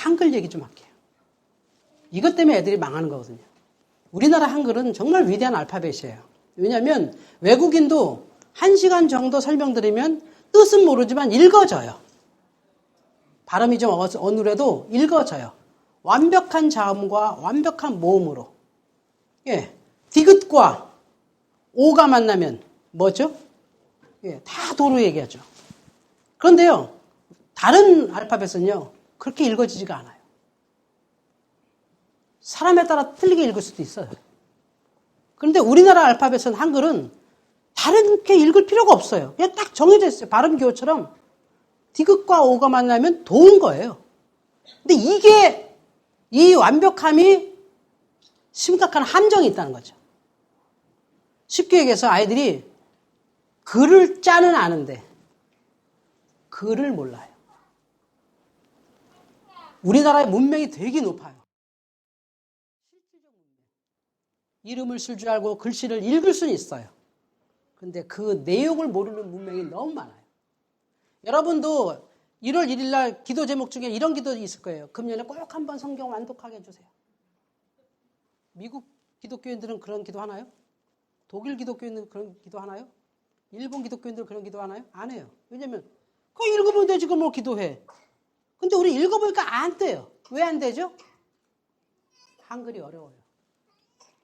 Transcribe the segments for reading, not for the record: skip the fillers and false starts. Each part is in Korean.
한글 얘기 좀 할게요. 이것 때문에 애들이 망하는 거거든요. 우리나라 한글은 정말 위대한 알파벳이에요. 왜냐하면 외국인도 1시간 정도 설명드리면 뜻은 모르지만 읽어져요. 발음이 좀 어눌해도 읽어져요. 완벽한 자음과 완벽한 모음으로. 예, 디귿과 오가 만나면 뭐죠? 예, 다 도로 얘기하죠. 그런데요, 다른 알파벳은요, 그렇게 읽어지지가 않아요. 사람에 따라 틀리게 읽을 수도 있어요. 그런데 우리나라 알파벳은 한글은 다르게 읽을 필요가 없어요. 그냥 딱 정해져 있어요. 발음 기호처럼 디귿과 오가 만나면 도인 거예요. 근데 이게 이 완벽함이 심각한 함정이 있다는 거죠. 쉽게 얘기해서 아이들이 글을 짜는 아는데 글을 몰라요. 우리나라의 문명이 되게 높아요. 이름을 쓸 줄 알고 글씨를 읽을 수는 있어요. 근데 그 내용을 모르는 문명이 너무 많아요. 여러분도 1월 1일 날 기도 제목 중에 이런 기도 있을 거예요. 금년에 꼭 한번 성경 완독하게 해주세요. 미국 기독교인들은 그런 기도 하나요? 독일 기독교인들은 그런 기도 하나요? 일본 기독교인들은 그런 기도 하나요? 안 해요. 왜냐면 그거 읽어보면 되지 그걸 뭐 기도해. 근데 우리 읽어보니까 안 돼요. 왜 안 되죠? 한글이 어려워요.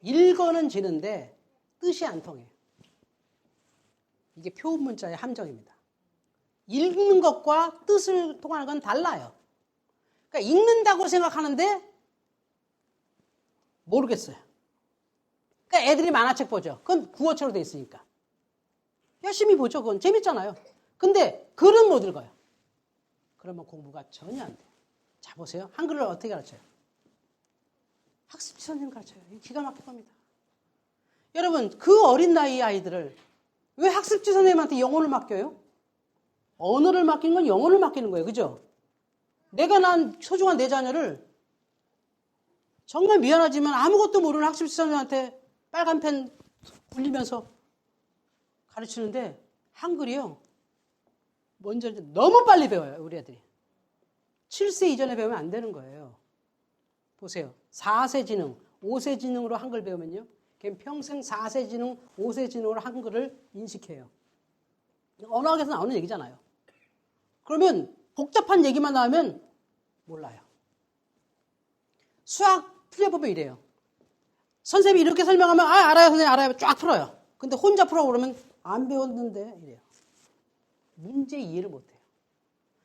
읽어는 지는데 뜻이 안 통해요. 이게 표문자의 함정입니다. 읽는 것과 뜻을 통하는 건 달라요. 그러니까 읽는다고 생각하는데 모르겠어요. 그러니까 애들이 만화책 보죠. 그건 구어체로 돼 있으니까. 열심히 보죠. 그건 재밌잖아요. 근데 글은 못 읽어요. 그러면 공부가 전혀 안 돼요. 자, 보세요. 한글을 어떻게 가르쳐요? 학습지 선생님 가르쳐요. 기가 막힐 겁니다. 여러분, 그 어린 나이 아이들을 왜 학습지 선생님한테 영어를 맡겨요? 언어를 맡긴 건 영어를 맡기는 거예요. 그죠? 내가 난 소중한 내 자녀를 정말 미안하지만 아무것도 모르는 학습지 선생님한테 빨간 펜 굴리면서 가르치는데 한글이요. 먼저 너무 빨리 배워요. 우리 애들이. 7세 이전에 배우면 안 되는 거예요. 보세요. 4세 지능, 5세 지능으로 한글 배우면요. 걔는 평생 4세 지능, 5세 지능으로 한글을 인식해요. 언어학에서 나오는 얘기잖아요. 그러면 복잡한 얘기만 나오면 몰라요. 수학 풀려보면 이래요. 선생님이 이렇게 설명하면 알아요. 선생님 알아요. 쫙 풀어요. 근데 혼자 풀어 그러면 안 배웠는데 이래요. 문제 이해를 못해요.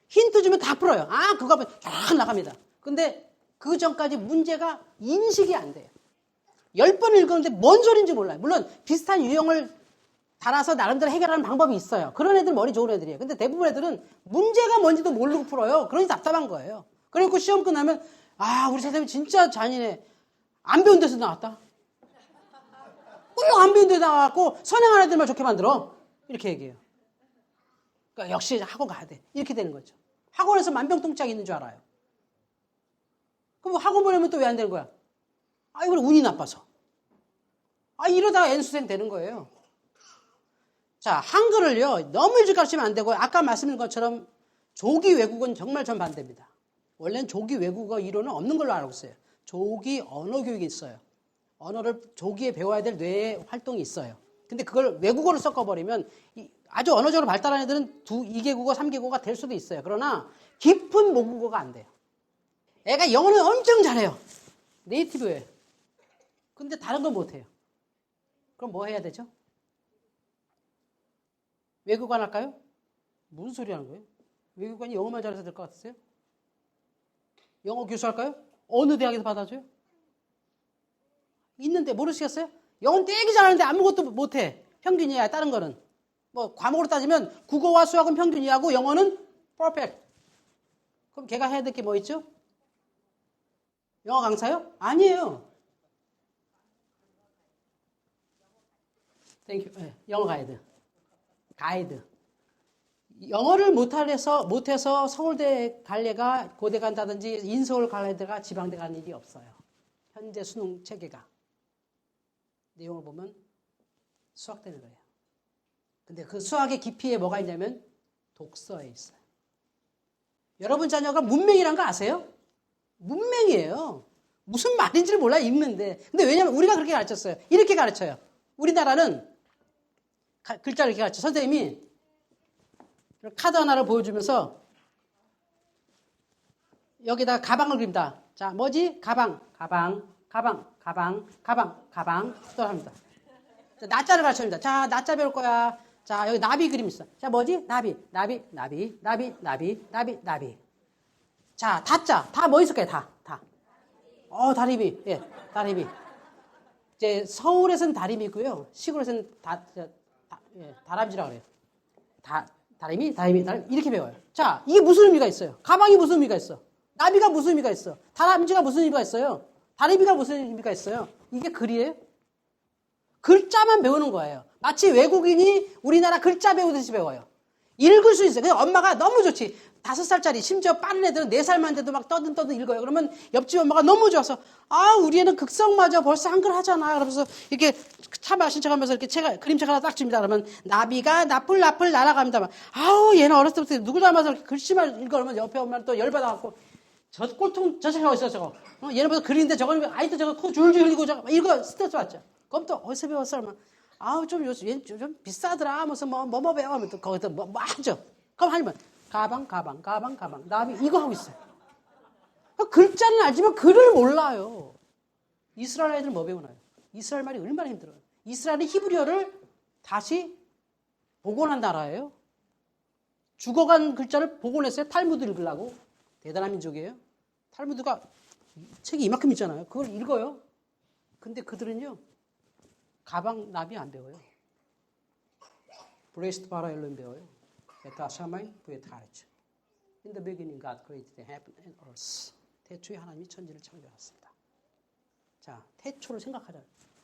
힌트 주면 다 풀어요. 그거 하면 쫙 나갑니다. 근데 그 전까지 문제가 인식이 안 돼요. 10번 읽었는데 뭔 소리인지 몰라요. 물론 비슷한 유형을 달아서 나름대로 해결하는 방법이 있어요. 그런 애들 머리 좋은 애들이에요. 근데 대부분 애들은 문제가 뭔지도 모르고 풀어요. 그러니 답답한 거예요. 그러니까 시험 끝나면 우리 선생님 진짜 잔인해. 안 배운 데서 나왔다. 꼭 안 배운 데서 나왔고 선행한 애들만 좋게 만들어. 이렇게 얘기해요. 그러니까 역시 학원 가야 돼. 이렇게 되는 거죠. 학원에서 만병통치약이 있는 줄 알아요. 그럼 학원 보내면 또 왜 안 되는 거야? 이거 운이 나빠서. 이러다가 N수생 되는 거예요. 자, 한글을요, 너무 일찍 가르치면 안 되고, 아까 말씀드린 것처럼 조기 외국은 정말 전 반대입니다. 원래는 조기 외국어 이론은 없는 걸로 알고 있어요. 조기 언어 교육이 있어요. 언어를 조기에 배워야 될 뇌의 활동이 있어요. 근데 그걸 외국어를 섞어버리면 아주 언어적으로 발달한 애들은 2개국어, 3개국어가 될 수도 있어요. 그러나 깊은 모국어가 안 돼요. 애가 영어는 엄청 잘해요. 네이티브예요. 근데 다른 건 못해요. 그럼 뭐 해야 되죠? 외국어관 할까요? 무슨 소리 하는 거예요? 외국어관이 영어만 잘해서 될 것 같으세요? 영어 교수 할까요? 어느 대학에서 받아줘요? 있는데 모르시겠어요? 영어는 되게 잘하는데 아무것도 못해. 평균이야. 다른 거는. 뭐 과목으로 따지면 국어와 수학은 평균이하고 영어는 퍼펙트. 그럼 걔가 해야 될 게 뭐 있죠? 영어 강사요? 아니에요. 땡큐. 네, 영어 가이드. 영어를 못해서 서울대 갈 애가 고대 간다든지 인서울 갈 애가 지방대 가는 일이 없어요. 현재 수능 체계가. 내용을 보면 수학되는 거예요. 근데 그 수학의 깊이에 뭐가 있냐면 독서에 있어요. 여러분 자녀가 문맹이란 거 아세요? 문맹이에요. 무슨 말인지를 몰라 읽는데. 근데 왜냐면 우리가 그렇게 가르쳤어요. 이렇게 가르쳐요. 우리나라는 글자를 이렇게 가르쳐. 선생님이 카드 하나를 보여주면서 여기다 가방을 그립니다. 자, 뭐지? 가방. 또 합니다. 자, 나자를 가르쳐줍니다. 자, 나자 배울 거야. 자, 여기 나비 그림 있어. 자, 뭐지? 나비. 자, 다자. 다 뭐 있을까요? 다. 다리미. 예, 다리미. 이제 서울에서는 다리미고요. 시골에서는 다람쥐라고 그래요. 다리미. 이렇게 배워요. 자, 이게 무슨 의미가 있어요? 가방이 무슨 의미가 있어? 나비가 무슨 의미가 있어? 다람쥐가 무슨 의미가 있어요? 다리미가 무슨 의미가 있어요? 이게 글이에요? 글자만 배우는 거예요. 마치 외국인이 우리나라 글자 배우듯이 배워요. 읽을 수 있어요. 그냥 엄마가 너무 좋지. 5살짜리, 심지어 빠른 애들은 4살만 돼도 막 떠든 읽어요. 그러면 옆집 엄마가 너무 좋아서, 우리 애는 극성맞아. 벌써 한글 하잖아. 그러면서 이렇게 차 마신 척 하면서 이렇게 그림책 하나 딱 줍니다. 그러면 나비가 나풀 날아갑니다. 얘는 어렸을 때부터 누구 닮아서 이렇게 글씨만 읽어. 그러면 옆에 엄마는 또 열받아갖고, 저 꼴통, 저 새끼가 어딨어, 저거. 얘는 벌써 글인데 저거는 아이도 저거 코 줄줄 흘리고 저거 읽어. 스트레스 받죠. 그럼 또 어디서 배웠어? 그러면, 좀 비싸더라. 하면서 뭐 배워. 하면 또 거기서 뭐 하죠. 그럼 하면, 가방, 나비, 이거 하고 있어요. 글자는 알지만 글을 몰라요. 이스라엘 애들은 뭐 배우나요? 이스라엘 말이 얼마나 힘들어요. 이스라엘은 히브리어를 다시 복원한 나라예요. 죽어간 글자를 복원했어요. 탈무드 읽으려고. 대단한 민족이에요. 탈무드가 책이 이만큼 있잖아요. 그걸 읽어요. 근데 그들은요, 가방, 나비 안 배워요. 브레이스트 바라 엘로힘 배워요. 베타 샤마이 부에타 하르츠. In the beginning God created heaven and earth. 태초에 하나님이 천지를 창조하셨습니다. 자, 태초를 생각하자.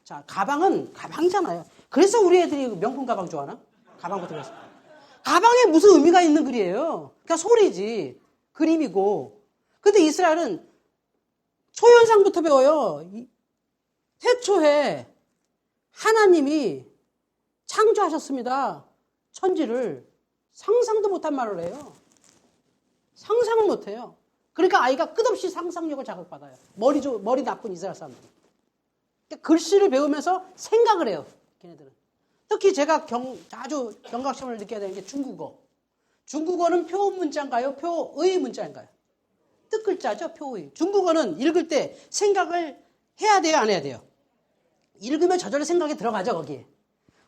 자, 가방은 가방이잖아요. 그래서 우리 애들이 명품 가방 좋아하나? 가방부터 그래서. 가방에 무슨 의미가 있는 글이에요. 그러니까 소리지. 그림이고. 근데 이스라엘은 초연상부터 배워요. 태초에 하나님이 창조하셨습니다. 천지를. 상상도 못한 말을 해요. 상상을 못해요. 그러니까 아이가 끝없이 상상력을 자극받아요. 머리 나쁜 이스라엘 사람들. 그러니까 글씨를 배우면서 생각을 해요. 걔네들은. 특히 제가 아주 경각심을 느껴야 되는 게 중국어. 중국어는 표문자인가요? 표의 문자인가요? 뜻글자죠. 표의. 중국어는 읽을 때 생각을 해야 돼요? 안 해야 돼요? 읽으면 저절로 생각이 들어가죠. 거기에.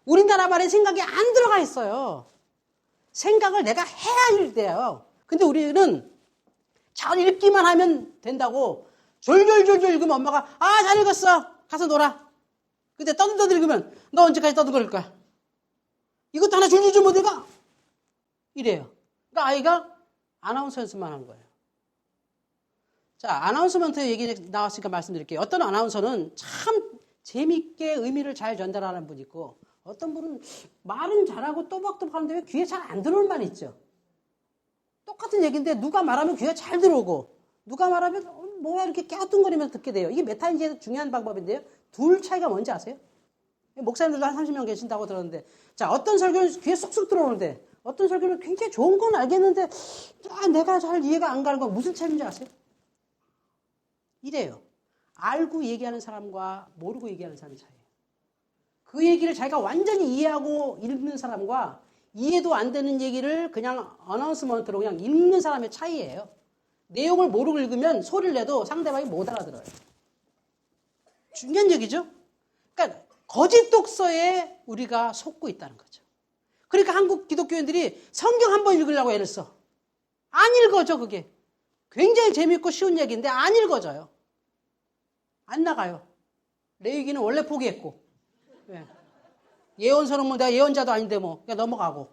우리나라 말에 생각이 안 들어가 있어요. 생각을 내가 해야 읽대요. 근데 우리는 잘 읽기만 하면 된다고 졸졸졸졸 읽으면 엄마가 잘 읽었어. 가서 놀아. 근데 떠들떠들 읽으면 너 언제까지 떠들거릴 거야? 이것도 하나 줄줄줄 못 읽어? 이래요. 그러니까 아이가 아나운서 연습만 하는 거예요. 자, 아나운서먼트 얘기 나왔으니까 말씀드릴게요. 어떤 아나운서는 참 재밌게 의미를 잘 전달하는 분이 있고 어떤 분은 말은 잘하고 또박또박 하는데 왜 귀에 잘 안 들어오는 말이 있죠. 똑같은 얘기인데 누가 말하면 귀에 잘 들어오고 누가 말하면 뭐야 이렇게 깨어뚱거리면서 듣게 돼요. 이게 메타인지에서 중요한 방법인데요. 둘 차이가 뭔지 아세요? 목사님들도 한 30명 계신다고 들었는데 자, 어떤 설교는 귀에 쏙쏙 들어오는데 어떤 설교는 굉장히 좋은 건 알겠는데 내가 잘 이해가 안 가는 건 무슨 차이인지 아세요? 이래요. 알고 얘기하는 사람과 모르고 얘기하는 사람의 차이예요. 그 얘기를 자기가 완전히 이해하고 읽는 사람과 이해도 안 되는 얘기를 그냥 어나운스먼트로 그냥 읽는 사람의 차이예요. 내용을 모르고 읽으면 소리를 내도 상대방이 못 알아들어요. 중요한 얘기죠. 그러니까 거짓 독서에 우리가 속고 있다는 거죠. 그러니까 한국 기독교인들이 성경 한번 읽으려고 애를 써. 안 읽어져 그게. 굉장히 재밌고 쉬운 얘기인데 안 읽어져요. 안 나가요. 레위기는 원래 포기했고. 예. 예언서는 뭐 내가 예언자도 아닌데 뭐 그냥 넘어가고.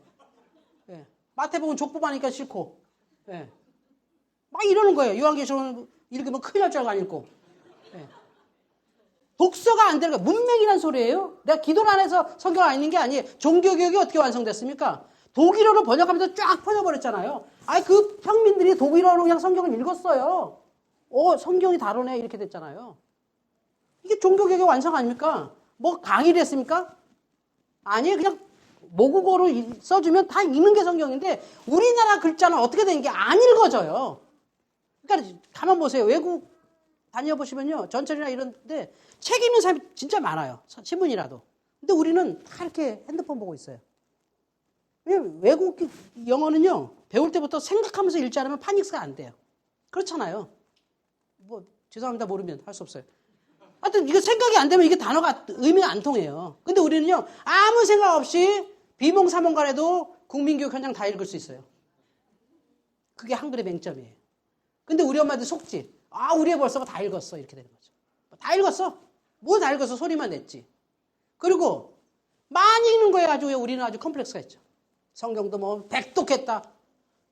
예. 마태복음 족보하니까 싫고. 예. 막 이러는 거예요. 요한계시록은 읽으면 큰일 날 줄 알고 안 읽고. 예. 독서가 안 되는 거예요. 문맹이란 소리예요. 내가 기도를 안 해서 성경 안 읽는 게 아니에요. 종교개혁이 어떻게 완성됐습니까? 독일어로 번역하면서 쫙 퍼져버렸잖아요. 그 평민들이 독일어로 그냥 성경을 읽었어요. 성경이 다르네 이렇게 됐잖아요. 이게 종교개혁의 완성 아닙니까? 뭐 강의를 했습니까? 아니에요. 그냥 모국어로 써주면 다 읽는 게 성경인데 우리나라 글자는 어떻게 되는 게 안 읽어져요. 그러니까 가만 보세요. 외국 다녀보시면요. 전철이나 이런데 책 읽는 사람이 진짜 많아요. 신문이라도. 근데 우리는 다 이렇게 핸드폰 보고 있어요. 왜냐면 외국 영어는요. 배울 때부터 생각하면서 읽지 않으면 파닉스가 안 돼요. 그렇잖아요. 뭐 죄송합니다. 모르면 할 수 없어요. 하여튼 이게 생각이 안 되면 이게 단어가 의미가 안 통해요. 근데 우리는요. 아무 생각 없이 비몽사몽간에도 국민교육 현장 다 읽을 수 있어요. 그게 한글의 맹점이에요. 근데 우리 엄마들 속지. 아, 우리 애 벌써 다 읽었어. 이렇게 되는 거죠. 다 읽었어. 뭐 다 읽었어. 소리만 냈지. 그리고 많이 읽는 거에 아주 우리는 아주 컴플렉스가 있죠. 성경도 뭐 백독했다.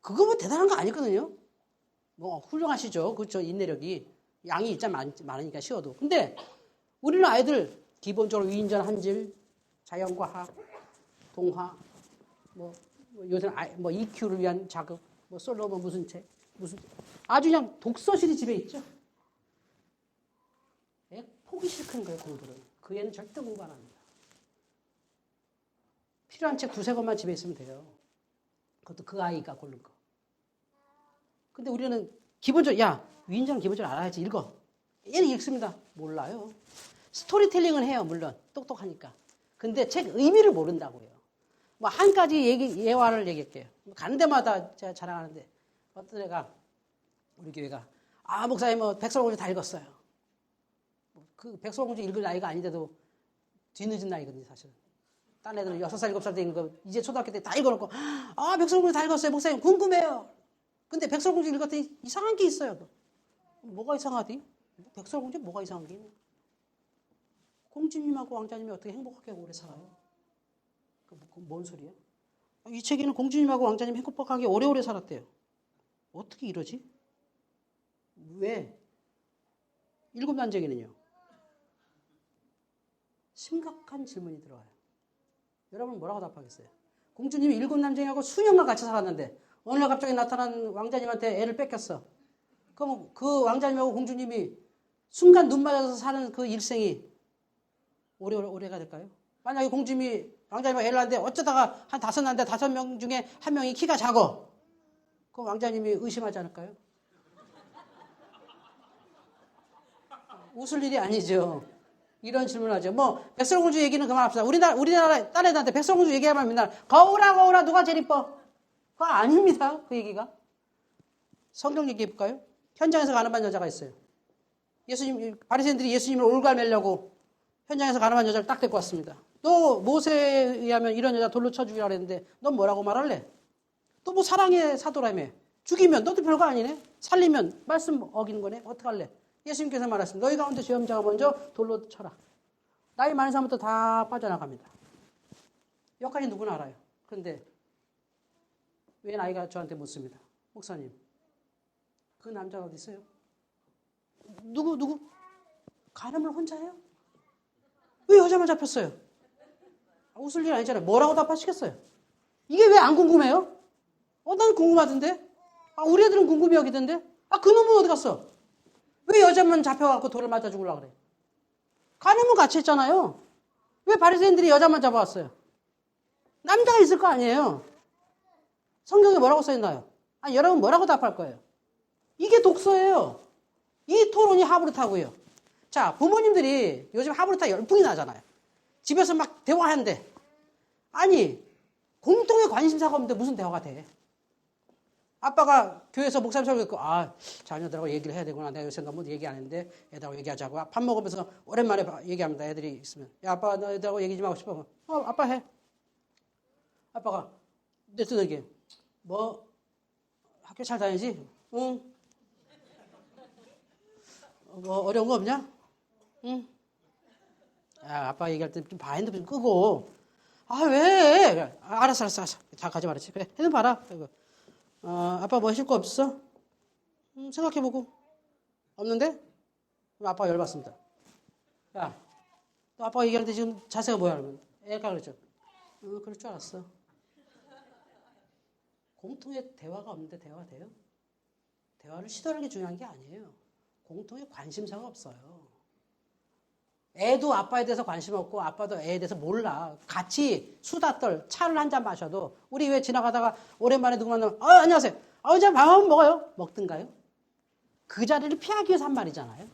그거 뭐 대단한 거 아니거든요. 뭐 훌륭하시죠. 그렇죠. 인내력이. 양이 진짜 많으니까 쉬워도. 근데 우리는 아이들 기본적으로 위인전 한질, 자연과학, 동화, 뭐 요새 뭐 EQ를 위한 자극, 뭐 솔로몬 무슨 책, 아주 그냥 독서실이 집에 있죠. 애 포기 시작하는 거예요, 공부를. 그 애는 절대 공부 안 합니다. 필요한 책 두세 권만 집에 있으면 돼요. 그것도 그 아이가 고른 거. 근데 우리는 기본적으로, 위인전은 기본적으로 알아야지. 읽어. 얘는 읽습니다. 몰라요. 스토리텔링은 해요, 물론. 똑똑하니까. 근데 책 의미를 모른다고요. 뭐 한 가지 예화를 얘기할게요. 가는 데마다 제가 자랑하는데 어떤 애가 우리 교회가 목사님 백설공주 다 읽었어요. 그 백설공주 읽을 나이가 아닌데도 뒤늦은 나이거든요, 사실은. 딴 애들은 6살, 7살 때 읽은 거 이제 초등학교 때 다 읽어놓고 백설공주 다 읽었어요, 목사님. 궁금해요. 근데 백설공주 읽었더니 이상한 게 있어요. 뭐가 이상하디? 백설공주 뭐가 이상한 게 있냐? 공주님하고 왕자님이 어떻게 행복하게 오래 살아요? 뭔 소리야? 이 책에는 공주님하고 왕자님이 행복하게 오래오래 살았대요. 어떻게 이러지? 왜? 7난쟁이는요? 심각한 질문이 들어와요. 여러분 뭐라고 답하겠어요? 공주님이 7난쟁이하고 수년간 같이 살았는데 어느 날 갑자기 나타난 왕자님한테 애를 뺏겼어. 그럼 그 왕자님하고 공주님이 순간 눈 맞아서 사는 그 일생이 오래가 될까요? 만약에 공주님이 왕자님하고 애를 낳는데 어쩌다가 한 5 낳는데 5명 중에 1명이 키가 작어. 그럼 왕자님이 의심하지 않을까요? 웃을 일이 아니죠. 이런 질문을 하죠. 백설공주 얘기는 그만합시다. 우리나라 딴 애들한테 백설공주 얘기하면 맨날 거울아 누가 제일 이뻐? 그거 아닙니다. 그 얘기가. 성경 얘기해볼까요? 현장에서 가늠한 여자가 있어요. 바리새인들이 예수님을 올갈매려고 현장에서 가늠한 여자를 딱 데리고 왔습니다. 너 모세에 의하면 이런 여자 돌로 쳐 죽이라 그랬는데 넌 뭐라고 말할래? 또 뭐 사랑의 사도라며. 죽이면 너도 별거 아니네. 살리면 말씀 어기는 거네. 어떡할래? 예수님께서 말했습니다. 너희 가운데 죄 없는 자가 먼저 돌로 쳐라. 나이 많은 사람부터 다 빠져나갑니다. 여기까지 누구나 알아요. 그런데 왜 나이가 저한테 묻습니다. 목사님, 그 남자가 어디 있어요? 누구? 간음을 혼자 해요? 왜 여자만 잡혔어요? 웃을 일 아니잖아요. 뭐라고 답하시겠어요? 이게 왜 안 궁금해요? 난 궁금하던데? 우리 애들은 궁금해 여기던데? 그 놈은 어디 갔어? 왜 여자만 잡혀갖고 돌을 맞아 죽으려고 그래? 간음은 같이 했잖아요. 왜 바리새인들이 여자만 잡아왔어요? 남자가 있을 거 아니에요. 성경에 뭐라고 써있나요? 여러분 뭐라고 답할 거예요? 이게 독서예요. 이 토론이 하브르타고요. 자, 부모님들이 요즘 하브르타 열풍이 나잖아요. 집에서 막 대화한대. 공통의 관심사가 없는데 무슨 대화가 돼? 아빠가 교회에서 목사님 설교 듣고 자녀들하고 얘기를 해야 되구나. 내가 요새 너무 얘기 안 했는데 애들하고 얘기하자고. 밥 먹으면서 오랜만에 얘기합니다. 애들이 있으면. 야, 아빠 너 애들하고 얘기 좀 하고 싶어. 아빠 해. 아빠가 내 뜨더기 학교 잘 다니지? 응. 어려운 거 없냐? 응. 야, 아빠 얘기할 때 좀 봐. 핸드폰 좀 끄고. 왜? 알았어. 자, 가지 말았지. 그래, 핸드폰 봐라. 아빠 뭐 하실 거 없어? 생각해보고. 없는데? 그럼 아빠가 열받습니다. 야, 너 아빠가 얘기하는데 지금 자세가 뭐야? 그러면 애가 그랬죠. 그럴 줄 알았어. 공통의 대화가 없는데 대화가 돼요? 대화를 시도하는 게 중요한 게 아니에요. 공통의 관심사가 없어요. 애도 아빠에 대해서 관심 없고 아빠도 애에 대해서 몰라. 같이 수다 떨 차를 한 잔 마셔도 우리 왜 지나가다가 오랜만에 누구 만나면 안녕하세요. 이제 밥 한번 먹어요. 먹든가요? 그 자리를 피하기 위해서 한 말이잖아요.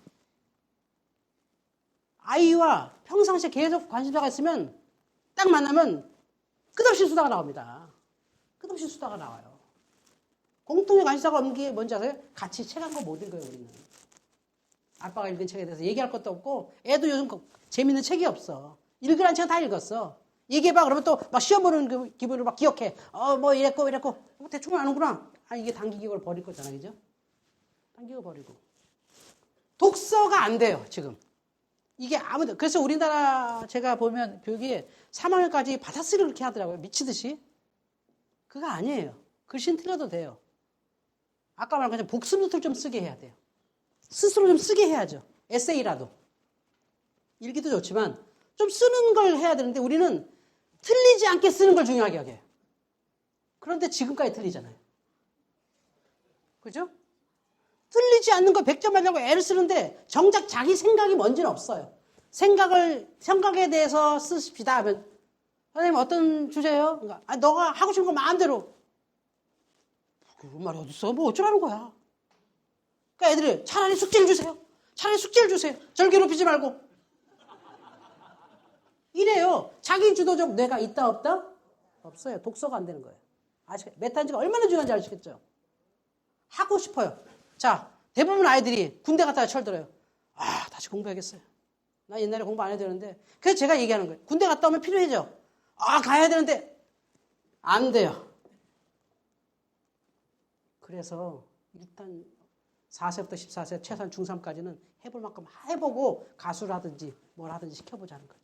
아이와 평상시에 계속 관심사가 있으면 딱 만나면 끝없이 수다가 나옵니다. 끝없이 수다가 나와요. 공통의 관심사가 없는 게 뭔지 아세요? 같이 책 한 거 못 읽어요, 우리는. 아빠가 읽은 책에 대해서 얘기할 것도 없고 애도 요즘 재밌는 책이 없어. 읽으란 책은 다 읽었어. 얘기해봐. 그러면 또 막 시험 보는 그 기분으로 막 기억해. 뭐 이랬고 대충 아는구나. 이게 단기 기억을 버릴 거잖아, 그죠? 단기 기억을 버리고. 독서가 안 돼요, 지금. 이게 아무도. 그래서 우리나라 제가 보면 교육이 3학년까지 받아쓰기를 그렇게 하더라고요. 미치듯이. 그거 아니에요. 글씨는 틀려도 돼요. 아까 말한 것처럼 복습 노트를 좀 쓰게 해야 돼요. 스스로 좀 쓰게 해야죠. 에세이라도. 읽기도 좋지만 좀 쓰는 걸 해야 되는데 우리는 틀리지 않게 쓰는 걸 중요하게 여겨요. 그런데 지금까지 틀리잖아요. 그죠? 틀리지 않는 거 100점 맞으려고 애를 쓰는데 정작 자기 생각이 뭔지는 없어요. 생각에 대해서 쓰십시다 하면 선생님 어떤 주제예요? 그러니까, 너가 하고 싶은 거 마음대로. 그런 말이 어딨어? 뭐 어쩌라는 거야. 그러니까 애들이 차라리 숙제를 주세요. 차라리 숙제를 주세요. 절 괴롭히지 말고. 이래요. 자기 주도적 뇌가 있다 없다? 없어요. 독서가 안 되는 거예요. 메탄지가 얼마나 중요한지 아시겠죠? 하고 싶어요. 자, 대부분 아이들이 군대 갔다가 철들어요. 다시 공부해야겠어요. 나 옛날에 공부 안 해야 되는데. 그래서 제가 얘기하는 거예요. 군대 갔다 오면 필요해져. 가야 되는데 안 돼요. 그래서 일단 4세부터 14세 최소한 중3까지는 해볼 만큼 해보고 가수를 하든지 뭘 하든지 시켜보자는 거죠.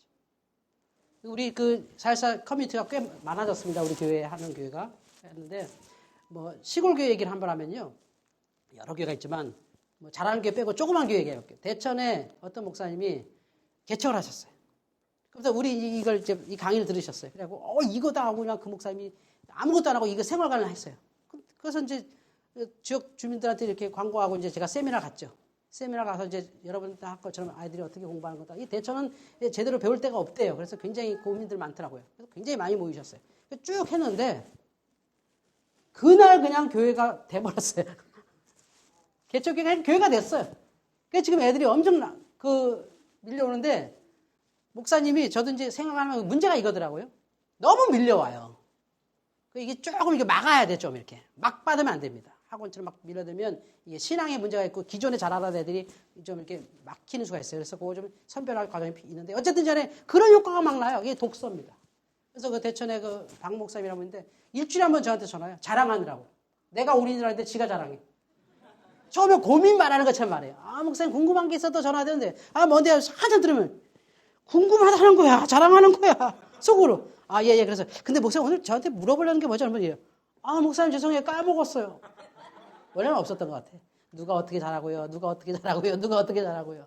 우리 사실상 커뮤니티가 꽤 많아졌습니다. 우리 교회 하는 교회가 했는데 뭐 시골 교회 얘기를 한번 하면요. 여러 교회가 있지만 뭐 잘하는 교회 빼고 조그만 교회 얘기해볼게요. 대천에 어떤 목사님이 개척을 하셨어요. 그래서 우리 이걸 이제 이 강의를 들으셨어요. 그래갖고 이거다 하고 그냥 그 목사님이 아무것도 안 하고 이거 생활관을 했어요. 그래서 이제 지역 주민들한테 이렇게 광고하고 이제 제가 세미나 갔죠. 세미나 가서 이제 여러분 다 할 것처럼 아이들이 어떻게 공부하는 거다. 이 대천은 제대로 배울 데가 없대요. 그래서 굉장히 고민들 많더라고요. 그래서 굉장히 많이 모이셨어요. 쭉 했는데 그날 그냥 교회가 돼버렸어요. 개척교회가 됐어요. 그래서 지금 애들이 엄청 밀려오는데 목사님이 저도 이제 생각하면 문제가 이거더라고요. 너무 밀려와요. 이게 조금 이렇게 막아야 돼, 좀 이렇게. 막 받으면 안 됩니다. 학원처럼 막 밀어들면 이게 신앙에 문제가 있고 기존에 잘하던 애들이 좀 이렇게 막히는 수가 있어요. 그래서 그거 좀 선별할 과정이 있는데 어쨌든 전에 그런 효과가 막 나요. 이게 독서입니다. 그래서 그 대천에 박 목사님이라고 있는데 일주일에 한 번 저한테 전화해요. 자랑하느라고. 내가 올인을 하는데 지가 자랑해. 처음에 고민 말하는 것처럼 말해요. 목사님 궁금한 게 있어도 전화해야 되는데 뭔데 한참 들으면 궁금하다는 거야. 자랑하는 거야. 속으로. 예. 그래서 근데 목사님 오늘 저한테 물어보려는 게 뭐죠? 그러면 목사님 죄송해요. 까먹었어요. 원래는 없었던 것 같아. 누가 어떻게 잘하고요. 누가 어떻게 잘하고요. 누가 어떻게 잘하고요.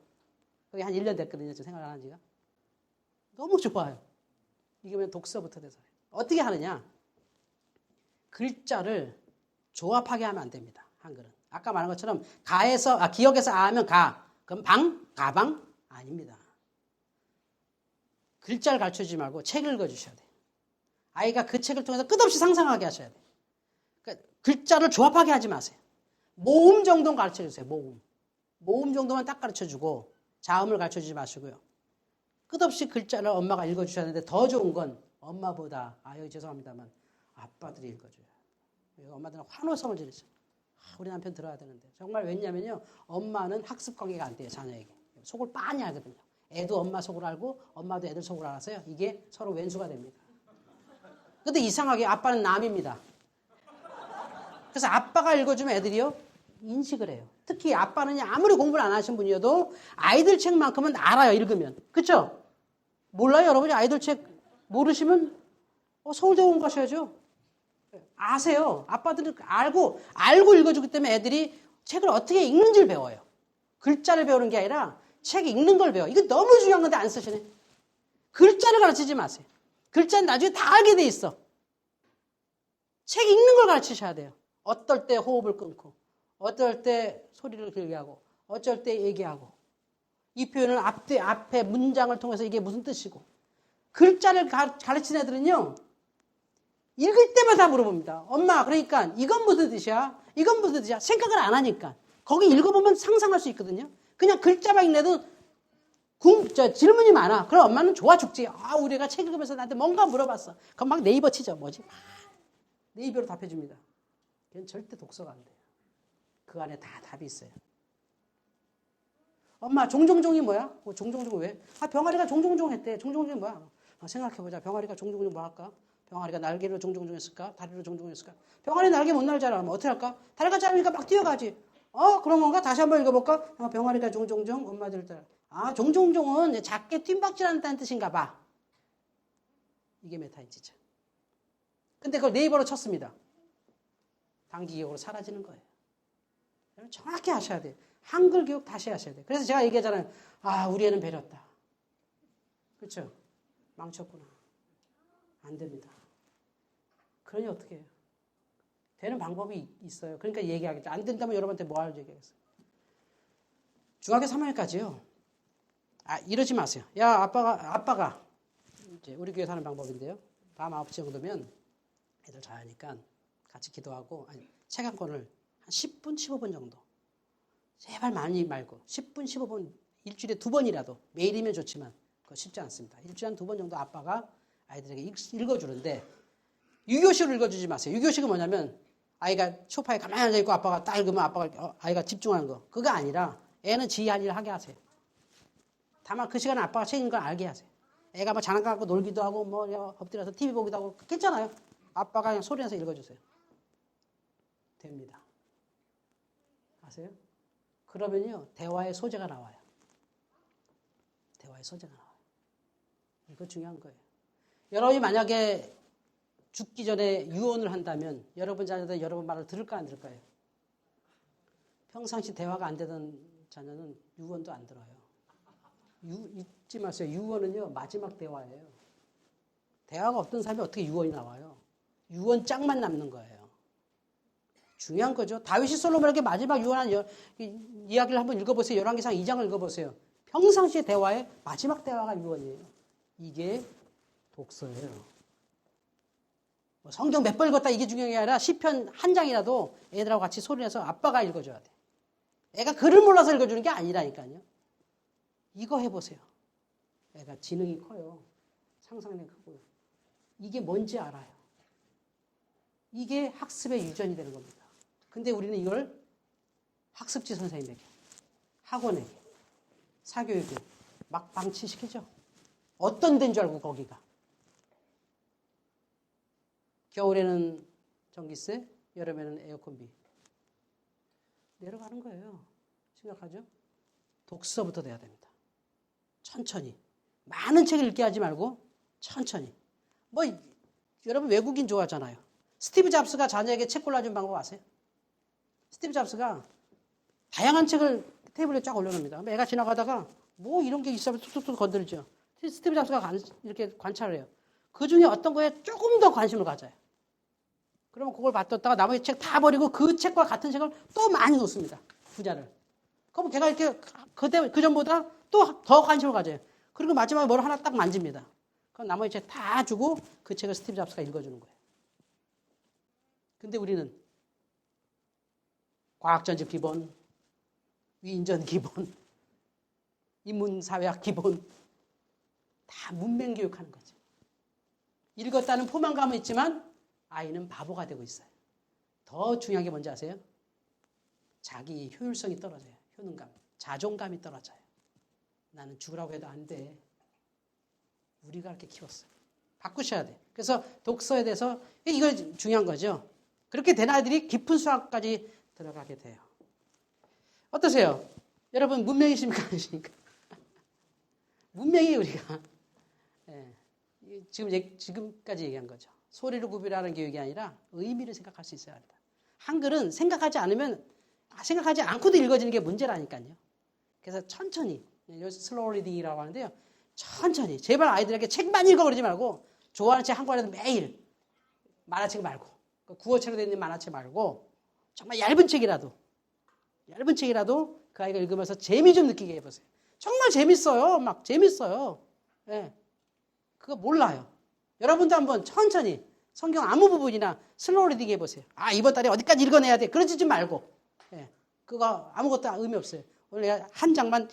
그게 한 1년 됐거든요. 지금 생활 안 한 지가. 너무 좋아요. 이게 독서부터 돼서. 어떻게 하느냐. 글자를 조합하게 하면 안 됩니다. 한글은. 아까 말한 것처럼 기억에서 하면 가. 그럼 가방? 아닙니다. 글자를 가르쳐주지 말고 책을 읽어주셔야 돼요. 아이가 그 책을 통해서 끝없이 상상하게 하셔야 돼요. 그러니까 글자를 조합하게 하지 마세요. 모음 정도는 가르쳐주세요. 모음 정도만 딱 가르쳐주고 자음을 가르쳐주지 마시고요. 끝없이 글자를 엄마가 읽어주셔야 하는데 더 좋은 건 엄마보다 여기 죄송합니다만 아빠들이 읽어줘요. 엄마들은 환호성을 지르죠. 우리 남편 들어야 되는데. 정말 왜냐면요. 엄마는 학습 관계가 안 돼요. 자녀에게. 속을 빤히 알거든요. 애도 엄마 속을 알고 엄마도 애들 속을 알아서요. 이게 서로 왼수가 됩니다. 근데 이상하게 아빠는 남입니다. 그래서 아빠가 읽어주면 애들이요. 인식을 해요. 특히 아빠는 아무리 공부를 안 하신 분이어도 아이들 책만큼은 알아요. 읽으면. 그렇죠? 몰라요. 여러분이 아이들 책 모르시면 서울대공원 가셔야죠. 아세요. 아빠들은 알고 읽어주기 때문에 애들이 책을 어떻게 읽는지를 배워요. 글자를 배우는 게 아니라 책 읽는 걸 배워요. 이거 너무 중요한 건데 안 쓰시네. 글자를 가르치지 마세요. 글자는 나중에 다 알게 돼 있어. 책 읽는 걸 가르치셔야 돼요. 어떨 때 호흡을 끊고 어떨 때 소리를 길게 하고 어쩔 때 얘기하고 이 표현은 앞에 문장을 통해서 이게 무슨 뜻이고 글자를 가르치는 애들은요. 읽을 때마다 물어봅니다. 엄마 그러니까 이건 무슨 뜻이야? 이건 무슨 뜻이야? 생각을 안 하니까. 거기 읽어보면 상상할 수 있거든요. 그냥 글자만 읽내도 질문이 많아. 그럼 엄마는 좋아 죽지. 우리 애가 책 읽으면서 나한테 뭔가 물어봤어. 그럼 막 네이버 치죠. 뭐지? 네이버로 답해줍니다. 걔는 절대 독서가 안 돼요. 그 안에 다 답이 있어요. 엄마 종종종이 뭐야? 종종종 왜? 병아리가 종종종 했대. 종종종이 뭐야? 생각해보자. 병아리가 종종종 뭐 할까? 병아리가 날개로 종종종 했을까? 다리로 종종종 했을까? 병아리 날개 못 날잖아. 그럼 어떻게 할까? 다리가 짧으니까 막 뛰어가지. 그런 건가? 다시 한번 읽어볼까? 병아리가 종종종 엄마들 따라. 종종종은 작게 뜀박질한다는 뜻인가 봐. 이게 메타인지죠. 근데 그걸 네이버로 쳤습니다. 단기 기억으로 사라지는 거예요. 정확히 하셔야 돼요. 한글 교육 다시 하셔야 돼요. 그래서 제가 얘기하잖아요. 우리 애는 배렸다. 그렇죠? 망쳤구나. 안 됩니다. 그러니 어떻게 해요? 되는 방법이 있어요. 그러니까 얘기하겠죠. 안 된다면 여러분한테 뭐 하려고 얘기하겠어요? 중학교 3학년까지요. 이러지 마세요. 야, 아빠가 이제 우리 교회 사는 방법인데요. 밤 9시 정도면 애들 자야니까 같이 기도하고 책 한 권을 한 10분, 15분 정도. 제발 많이 말고 10분, 15분 일주일에 2번이라도 매일이면 좋지만 그거 쉽지 않습니다. 일주일에 한 2번 정도 아빠가 아이들에게 읽어주는데 유교식으로 읽어주지 마세요. 유교식은 뭐냐면 아이가 소파에 가만히 앉아있고 아빠가 딱 읽으면 아이가 집중하는 거. 그거 아니라 애는 지 할 일을 하게 하세요. 다만 그 시간에 아빠가 책 읽는 걸 알게 하세요. 애가 뭐 장난감 갖고 놀기도 하고 엎드려서 TV 보기도 하고 괜찮아요. 아빠가 그냥 소리 내서 읽어주세요. 됩니다. 아세요? 그러면요 대화의 소재가 나와요. 대화의 소재가 나와요. 이거 중요한 거예요. 여러분이 만약에 죽기 전에 유언을 한다면 여러분 자녀들 여러분 말을 들을까 안 들을까요? 평상시 대화가 안 되던 자녀는 유언도 안 들어요. 잊지 마세요. 유언은요 마지막 대화예요. 대화가 없던 사람이 어떻게 유언이 나와요? 유언 짝만 남는 거예요. 중요한 거죠. 다윗이 솔로몬에게 마지막 유언한 이야기를 한번 읽어보세요. 열왕기상 2장을 읽어보세요. 평상시의 대화의 마지막 대화가 유언이에요. 이게 독서예요. 성경 몇 번 읽었다 이게 중요한 게 아니라 시편 한 장이라도 애들하고 같이 소리내서 아빠가 읽어줘야 돼. 애가 글을 몰라서 읽어주는 게 아니라니까요. 이거 해보세요. 애가 지능이 커요. 상상력이 크고요. 이게 뭔지 알아요. 이게 학습의 유전이 되는 겁니다. 근데 우리는 이걸 학습지 선생님에게, 학원에게, 사교육에 막 방치시키죠. 어떤 데인 줄 알고 거기가. 겨울에는 전기세, 여름에는 에어컨비. 내려가는 거예요. 심각하죠? 독서부터 돼야 됩니다. 천천히. 많은 책을 읽게 하지 말고 천천히. 여러분 외국인 좋아하잖아요. 스티브 잡스가 자녀에게 책 골라준 방법 아세요? 스티브 잡스가 다양한 책을 테이블에 쫙 올려놓습니다. 애가 지나가다가 이런 게 있으면 툭툭툭 건드리죠. 스티브 잡스가 이렇게 관찰을 해요. 그 중에 어떤 거에 조금 더 관심을 가져요. 그러면 그걸 받뒀다가 나머지 책 다 버리고 그 책과 같은 책을 또 많이 놓습니다. 부자를. 그럼 걔가 이렇게 그 전보다 또 더 관심을 가져요. 그리고 마지막에 뭘 하나 딱 만집니다. 그럼 나머지 책 다 주고 그 책을 스티브 잡스가 읽어주는 거예요. 근데 우리는 과학전집 기본, 위인전 기본, 인문사회학 기본 다 문맹교육하는 거죠. 읽었다는 포만감은 있지만 아이는 바보가 되고 있어요. 더 중요한 게 뭔지 아세요? 자기 효율성이 떨어져요. 효능감, 자존감이 떨어져요. 나는 죽으라고 해도 안 돼. 우리가 그렇게 키웠어요. 바꾸셔야 돼. 그래서 독서에 대해서 이거 중요한 거죠. 그렇게 된 아이들이 깊은 수학까지 들어가게 돼요. 어떠세요? 여러분 문명이십니까? 아니십니까? 문명이 우리가 지금까지 얘기한 거죠. 소리를 구별하는 교육이 아니라 의미를 생각할 수 있어야 합니다. 한글은 생각하지 않고도 읽어지는 게 문제라니까요. 그래서 천천히, 슬로우 리딩이라고 하는데요. 천천히, 제발 아이들에게 책만 읽어 그러지 말고 좋아하는 책 한 권이라도 매일, 만화책 말고, 구어체로 된 만화책 말고 정말 얇은 책이라도 그 아이가 읽으면서 재미 좀 느끼게 해보세요. 정말 재밌어요. 막 재밌어요. 예. 그거 몰라요. 여러분도 한번 천천히 성경 아무 부분이나 슬로우 리딩 해보세요. 이번 달에 어디까지 읽어내야 돼. 그러지 좀 말고. 예. 그거 아무것도 의미 없어요. 오늘 내가 한 장만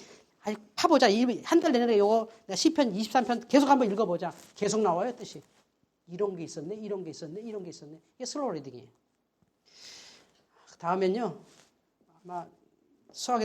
파보자. 한 달 내내 요거 내가 시편 23편 계속 한번 읽어보자. 계속 나와요, 뜻이. 이런 게 있었네, 이런 게 있었네, 이런 게 있었네. 이게 슬로우 리딩이에요. 다음엔요, 아마 수학에